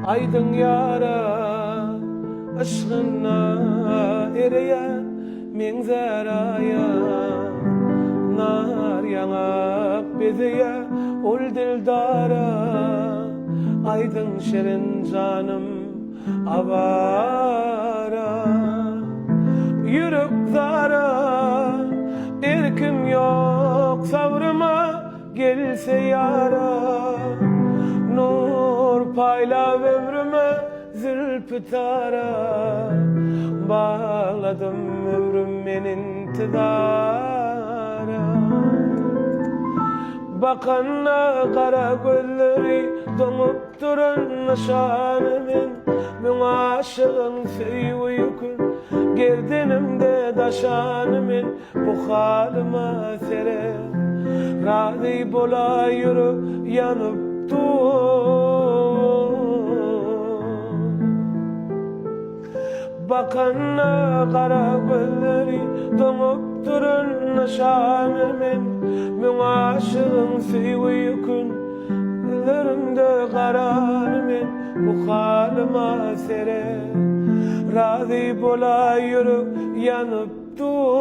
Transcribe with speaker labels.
Speaker 1: aydın yara aşkına ereye men zaraya nar yanak bezeye ol dildara aydın şerin canım avara yürek zara erkim yok savrıma gelse yara nur payla ömrüme zülfü tara bağladım ömrüm menin intidara bakanna kara gözleri donup durun nişanımın ben aşığın süyükün gerdenimde daşanımın bu halıma sere razı bola yürü yanıp bakanna kara gözleri donup durun nişanımın ben aşığın süyükün ellerimde karanımın bu halıma sere razı bola yürü yanıp dur